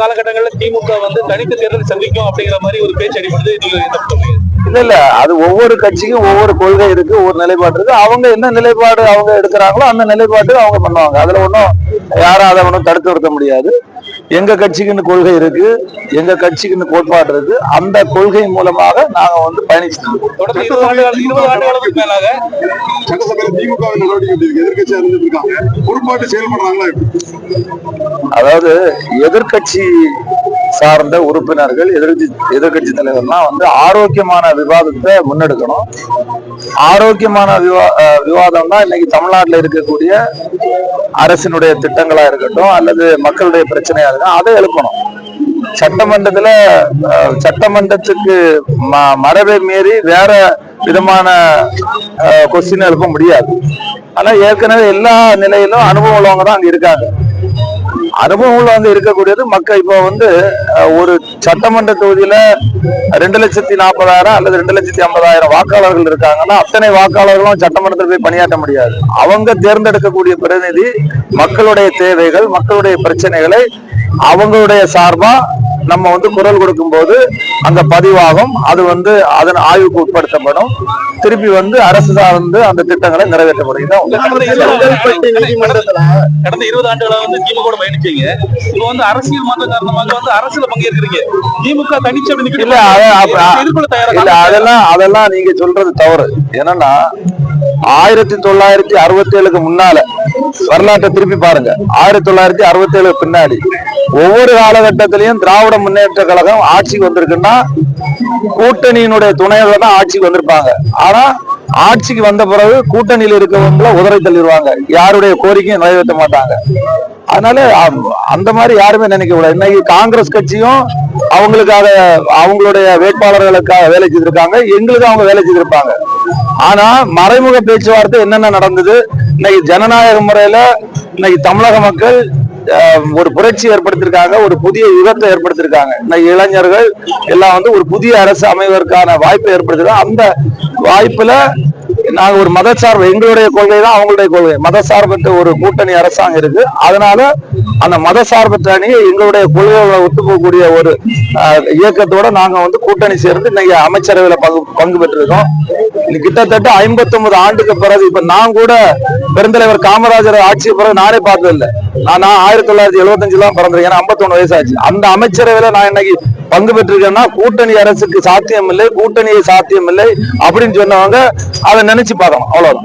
காலகட்டங்களில் திமுக வந்து தனித்து தேர்தல் சந்திக்கும் அப்படிங்கிற மாதிரி ஒரு பேச்சு அடிபடுது. நீங்க என்ன சொல்றீங்க? இல்ல அது ஒவ்வொரு கட்சிக்கும் ஒவ்வொரு கொள்கை இருக்கு, ஒவ்வொரு நிலைப்பாடு இருக்கு. அவங்க என்ன நிலைப்பாடு அவங்க எடுக்கிறாங்களோ அந்த நிலைப்பாட்டு அவங்க பண்ணுவாங்க. அதுல ஒன்றும் யாரும் அதை ஒன்றும் தடுத்து நிறுத்த முடியாது. எங்க கட்சிக்குன்னு கொள்கை இருக்கு, எங்க கட்சிக்குன்னு கோட்பாடு இருக்கு. அந்த கொள்கை மூலமாக நாங்க வந்து பயணிச்சிருக்கோம். தொடர்ந்து 20 ஆண்டுகளுக்கு மேலாக சட்டசபையில திமுக நடவடிக்கை எதிர்கட்சியா இருந்துட்டு இருக்காங்க. பொறுப்பாட்டு செயல்படுறாங்களா? அதாவது எதிர்கட்சி சார்ந்த உறுப்பினர்கள், எதிர்கட்சி தலைவர்லாம் வந்து ஆரோக்கியமான விவாதத்தை முன்னெடுக்கணும். ஆரோக்கியமான விவாதம் தான் இன்னைக்கு தமிழ்நாட்டில் இருக்கக்கூடிய அரசினுடைய திட்டங்களா இருக்கட்டும் அல்லது மக்களுடைய பிரச்சனையா இருக்கட்டும், அதை எழுப்பணும். சட்டமன்றத்துக்கு மரபை மீறி வேற விதமான கொஸ்டின் எழுப்ப முடியாது. ஆனா ஏற்கனவே எல்லா நிலையிலும் அனுபவம் உள்ளவங்க தான் அங்க இருக்காங்க. அனுபவம் உள்ளவங்க இருக்கக்கூடியது மக்கள். இப்போ வந்து ஒரு சட்டமன்ற தொகுதியில 2,40,000 அல்லது 2,50,000 வாக்காளர்கள் இருக்காங்கன்னா அத்தனை வாக்காளர்களும் சட்டமன்றத்தில் போய் பணியாற்ற முடியாது. அவங்க தேர்ந்தெடுக்கக்கூடிய பிரதிநிதி மக்களுடைய தேவைகள், மக்களுடைய பிரச்சனைகளை அவங்களுடைய சார்பா நம்ம வந்து குரல் கொடுக்கும் போது அங்க பதிவாகும். அது வந்து அதன் ஆய்வுக்கு உட்படுத்தப்படும். திருப்பி வந்து அரசு சார்ந்து அந்த திட்டங்களை நிறைவேற்றப்படும். கடந்த 20 ஆண்டுகளா வந்து திமுக பயணிச்சீங்க. இப்போ வந்து அரசியல் மாற்ற காரணமாக வந்து அரசுல பங்கேற்கிறீங்க. திமுக தனிச்சு அதெல்லாம் நீங்க சொல்றது தவறு. என்னன்னா 1967க்கு முன்னால வரலாற்றை திருப்பி பாருங்க. 1967 பின்னாடி ஒவ்வொரு காலகட்டத்திலையும் திராவிட முன்னேற்ற கழகம் ஆட்சிக்கு வந்திருக்குன்னா கூட்டணியினுடைய துணையோட தான் ஆட்சிக்கு வந்திருப்பாங்க. ஆனா ஆட்சிக்கு வந்த பிறகு கூட்டணியில் இருக்கவங்கள உதறி தள்ளிடுவாங்க. யாருடைய கோரிக்கையும் நிறைவேற்ற மாட்டாங்க. அதனால அந்த மாதிரி யாருமே நினைக்க கூடாது. இன்னைக்கு காங்கிரஸ் கட்சியும் அவங்களுக்காக அவங்களுடைய வேட்பாளர்களுக்காக வேலை செய்திருக்காங்க, எங்களுக்கு அவங்க வேலை செய்திருப்பாங்க. ஆனா மறைமுக பேச்சுவார்த்தை என்னென்ன நடந்தது? இன்னைக்கு ஜனநாயக முறையில இன்னைக்கு தமிழக மக்கள் ஒரு புரட்சி ஏற்படுத்திருக்காங்க, ஒரு புதிய யுகத்தை ஏற்படுத்திருக்காங்க. இன்னைக்கு இளைஞர்கள் எல்லாம் வந்து ஒரு புதிய அரசு அமைவதற்கான வாய்ப்பை ஏற்படுத்திருக்காங்க. அந்த வாய்ப்புல நாங்க ஒரு மதசார்பு, எங்களுடைய கொள்கை தான் அவங்களுடைய கொள்கை, மதசார்பற்ற ஒரு கூட்டணி அரசாங்கம் இருக்கு. அதனால அந்த மதசார்பற்ற அணியை எங்களுடைய கொள்கைகளை ஒத்துக்கக்கூடிய ஒரு இயக்கத்தோட நாங்க வந்து கூட்டணி சேர்ந்து இன்னைக்கு அமைச்சரவையில பங்கு பெற்றிருக்கோம். கிட்டத்தட்ட 59 ஆண்டுக்கு பிறகு இப்ப நான் கூட பெருந்தலைவர் காமராஜர் ஆட்சி பிறகு நானே பார்த்தது இல்லை. நான் 1975 பிறந்திருக்கேன். 51 வயசாச்சு. அந்த அமைச்சரவையில நான் இன்னைக்கு பங்கு பெற்றிருக்கேன்னா கூட்டணி அரசுக்கு சாத்தியம் இல்லை, கூட்டணியை சாத்தியம் இல்லை அப்படின்னு சொன்னவங்க அதை நினைச்சு பார்க்கணும். அவ்வளவுதான்.